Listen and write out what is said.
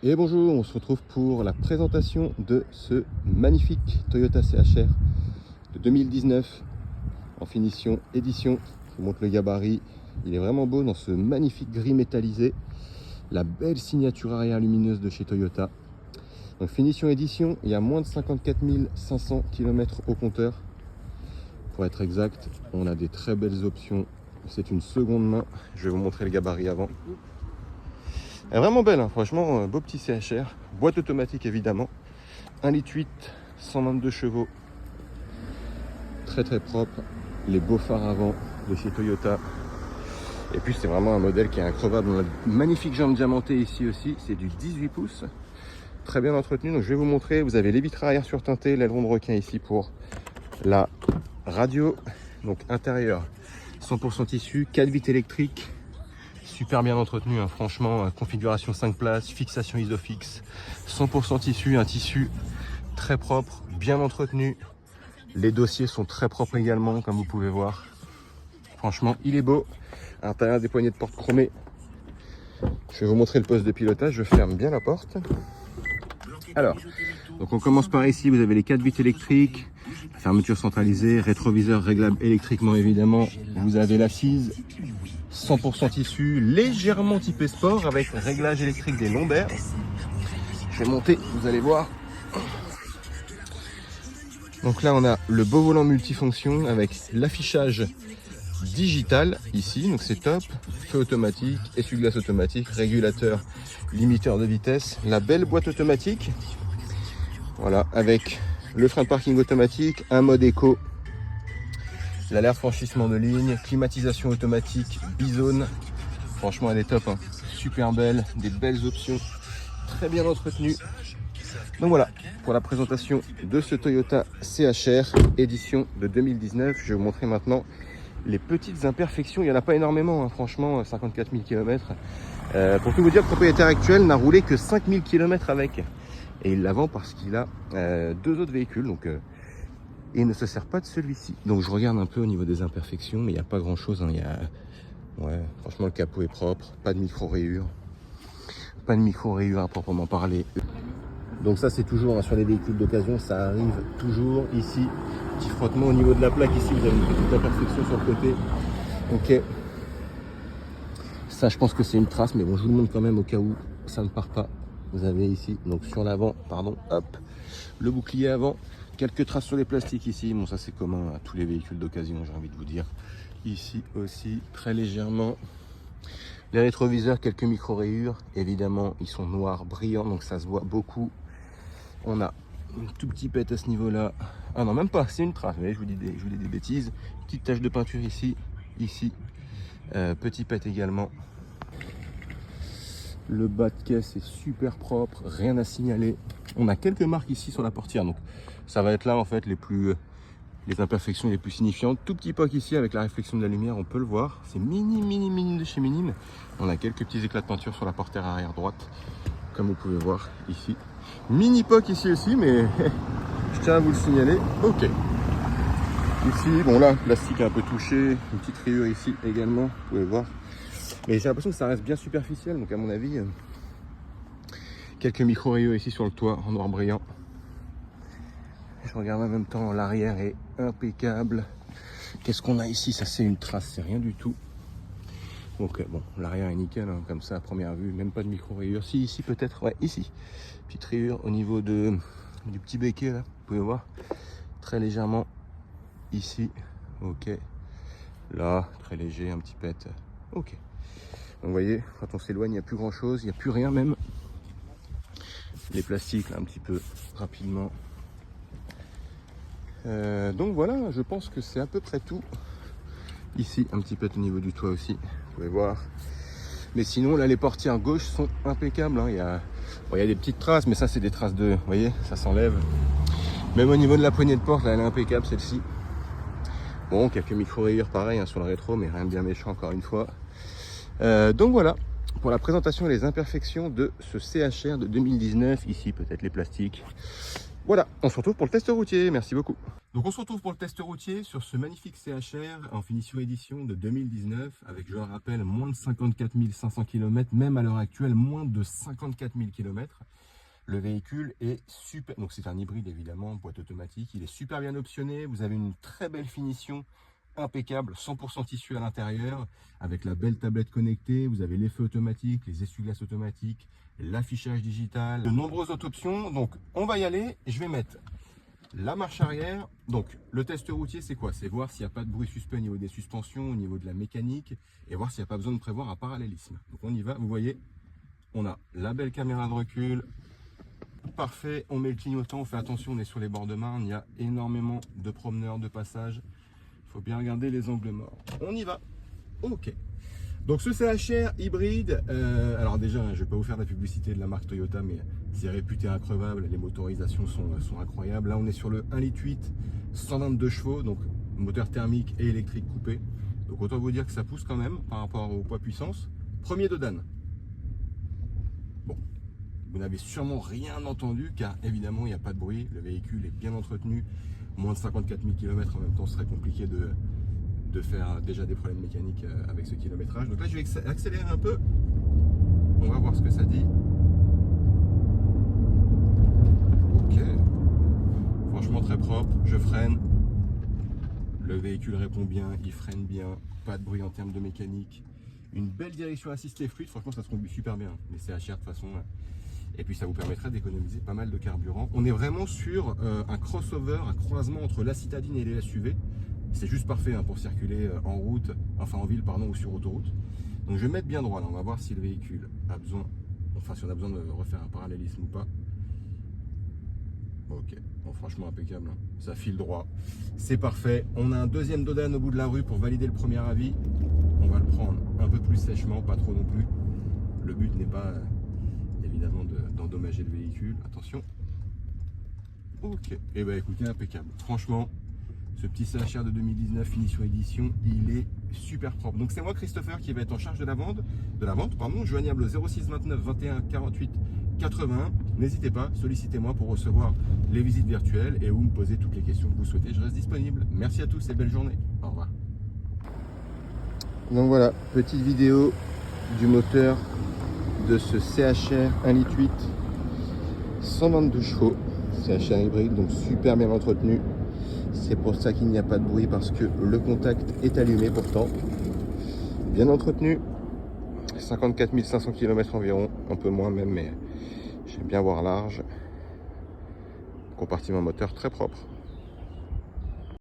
Et bonjour, on se retrouve pour la présentation de ce magnifique Toyota CHR de 2019 en finition édition. Je vous montre le gabarit, il est vraiment beau dans ce magnifique gris métallisé, la belle signature arrière lumineuse de chez Toyota. Donc finition édition, il y a moins de 54 500 km au compteur. Pour être exact, on a des très belles options. C'est une seconde main, je vais vous montrer le gabarit avant. Elle est vraiment belle, hein, franchement, beau petit CHR, boîte automatique évidemment, 1,8 litre, 122 chevaux, très propre, les beaux phares avant de chez Toyota. Et puis c'est vraiment un modèle qui est incroyable. On a une magnifique jambe diamantée ici aussi, c'est du 18 pouces, très bien entretenu. Donc je vais vous montrer, vous avez les vitres arrière surteintées, l'aileron de requin ici pour la radio, donc intérieur 100% tissu, 4 vitres électriques. Super bien entretenu, hein, franchement, configuration 5 places, fixation Isofix, 100% tissu, un tissu très propre, bien entretenu. Les dossiers sont très propres également, comme vous pouvez voir. Franchement, il est beau. À l'intérieur des poignées de porte chromées. Je vais vous montrer le poste de pilotage, je ferme bien la porte. Alors, donc on commence par ici, vous avez les 4 vitres électriques, fermeture centralisée, rétroviseur réglable électriquement évidemment. Vous avez l'assise, 100% tissu, légèrement typé sport avec réglage électrique des lombaires. Je vais monter, vous allez voir. Donc là on a le beau volant multifonction avec l'affichage digital ici, donc c'est top. Feu automatique, essuie-glace automatique, régulateur, limiteur de vitesse, la belle boîte automatique. Voilà, avec le frein de parking automatique, un mode éco, l'alerte franchissement de ligne, climatisation automatique, bizone. Franchement elle est top, hein. Super belle, des belles options, très bien entretenues. Donc voilà, pour la présentation de ce Toyota CHR édition de 2019, je vais vous montrer maintenant les petites imperfections. Il n'y en a pas énormément, hein, franchement, 54 000 km. Pour tout vous dire, le propriétaire actuel n'a roulé que 5 000 km avec. Et il la vend parce qu'il a deux autres véhicules, donc il ne se sert pas de celui-ci. Donc je regarde un peu au niveau des imperfections, mais il n'y a pas grand-chose. Hein. Ouais, franchement, le capot est propre, pas de micro-rayures. Pas de micro-rayures à proprement parler. Donc ça c'est toujours hein, sur les véhicules d'occasion, ça arrive toujours ici. Petit frottement au niveau de la plaque ici, vous avez une petite imperfection sur le côté. Ok. Ça je pense que c'est une trace, mais bon je vous le montre quand même au cas où ça ne part pas. Vous avez ici, donc sur l'avant, pardon, hop, le bouclier avant. Quelques traces sur les plastiques ici, bon ça c'est commun à tous les véhicules d'occasion, j'ai envie de vous dire. Ici aussi, très légèrement. Les rétroviseurs, quelques micro-rayures, évidemment ils sont noirs, brillants, donc ça se voit beaucoup. On a un tout petit pet à ce niveau-là. Ah non, même pas, c'est une trace. Vous voyez, je vous dis des bêtises. Petite tache de peinture ici, ici. Petit pet également. Le bas de caisse est super propre, rien à signaler. On a quelques marques ici sur la portière, donc ça va être là en fait les imperfections les plus signifiantes. Tout petit poc ici avec la réflexion de la lumière, on peut le voir. C'est minime de chez minime. On a quelques petits éclats de peinture sur la portière arrière droite, comme vous pouvez voir ici. Mini poc ici aussi, mais je tiens à vous le signaler. Ok. Ici, bon là, le plastique est un peu touché, une petite rayure ici également, vous pouvez voir. Mais j'ai l'impression que ça reste bien superficiel, donc à mon avis, quelques micro-rayures ici sur le toit en noir brillant. Je regarde en même temps, l'arrière est impeccable. Qu'est-ce qu'on a ici? Ça c'est une trace, c'est rien du tout. Donc bon, l'arrière est nickel, hein, comme ça à première vue, même pas de micro-rayures. Si, ici peut-être, ouais, ici. Petite rayure au niveau du petit béquet, là, vous pouvez voir. Très légèrement, ici, ok. Là, très léger, un petit pet, ok. Donc vous voyez, quand on s'éloigne, il n'y a plus grand-chose, il n'y a plus rien même. Les plastiques, là, un petit peu, rapidement. Donc voilà, je pense que c'est à peu près tout. Ici, un petit pet au niveau du toit aussi, vous pouvez voir. Mais sinon, là, les portières gauche sont impeccables. Hein. Il y a des petites traces, mais ça, c'est des traces de... Vous voyez, ça s'enlève. Même au niveau de la poignée de porte, là, elle est impeccable, celle-ci. Bon, quelques micro-rayures, pareil, hein, sur le rétro, mais rien de bien méchant, encore une fois. Donc voilà, pour la présentation et les imperfections de ce CHR de 2019. Ici, peut-être les plastiques. Voilà, on se retrouve pour le test routier, merci beaucoup. Donc on se retrouve pour le test routier sur ce magnifique CHR en finition édition de 2019 avec, je le rappelle, moins de 54 500 km, même à l'heure actuelle moins de 54 000 km. Le véhicule est super, donc c'est un hybride évidemment, boîte automatique, il est super bien optionné, vous avez une très belle finition, impeccable, 100% tissu à l'intérieur, avec la belle tablette connectée, vous avez les feux automatiques, les essuie-glaces automatiques, l'affichage digital, de nombreuses autres options. Donc on va y aller, je vais mettre la marche arrière. Donc le test routier c'est quoi? C'est voir s'il n'y a pas de bruit suspect au niveau des suspensions, au niveau de la mécanique, et voir s'il n'y a pas besoin de prévoir un parallélisme. Donc on y va, vous voyez, on a la belle caméra de recul, parfait, on met le clignotant, on fait attention, on est sur les bords de Marne, il y a énormément de promeneurs, de passages, il faut bien regarder les angles morts. On y va, ok. Donc ce CHR hybride, alors déjà je ne vais pas vous faire de la publicité de la marque Toyota, mais c'est réputé increvable, les motorisations sont incroyables. Là on est sur le 1,8 litre, 122 chevaux, donc moteur thermique et électrique coupé. Donc autant vous dire que ça pousse quand même par rapport au poids puissance. Premier dodan. Bon, vous n'avez sûrement rien entendu car évidemment il n'y a pas de bruit, le véhicule est bien entretenu, moins de 54 000 km en même temps, ce serait compliqué de faire déjà des problèmes mécaniques avec ce kilométrage. Donc là je vais accélérer un peu, on va voir ce que ça dit. Ok, franchement très propre, je freine, le véhicule répond bien, il freine bien, pas de bruit en termes de mécanique, une belle direction assistée fluide, franchement ça se conduit super bien, les CHR de toute façon, et puis ça vous permettra d'économiser pas mal de carburant. On est vraiment sur un crossover, un croisement entre la citadine et les SUV. C'est juste parfait hein, pour circuler en route, enfin en ville pardon, ou sur autoroute. Donc je vais mettre bien droit là, on va voir si le véhicule a besoin, enfin si on a besoin de refaire un parallélisme ou pas. Ok, bon, franchement impeccable, hein. Ça file droit, c'est parfait. On a un deuxième dodan au bout de la rue pour valider le premier avis. On va le prendre un peu plus sèchement, pas trop non plus. Le but n'est pas évidemment d'endommager le véhicule, attention. Ok, et bah écoutez, impeccable, franchement. Ce petit CHR de 2019, finition édition, il est super propre. Donc c'est moi Christopher qui va être en charge de la vente, joignable au 06 29 21 48 81. N'hésitez pas, sollicitez-moi pour recevoir les visites virtuelles et ou me poser toutes les questions que vous souhaitez. Je reste disponible. Merci à tous et belle journée. Au revoir. Donc voilà, petite vidéo du moteur de ce CHR 1,8 litre, 122 chevaux, CHR hybride, donc super bien entretenu. C'est pour ça qu'il n'y a pas de bruit parce que le contact est allumé pourtant. Bien entretenu. 54 500 km environ, un peu moins même, mais j'aime bien voir large. Compartiment moteur très propre.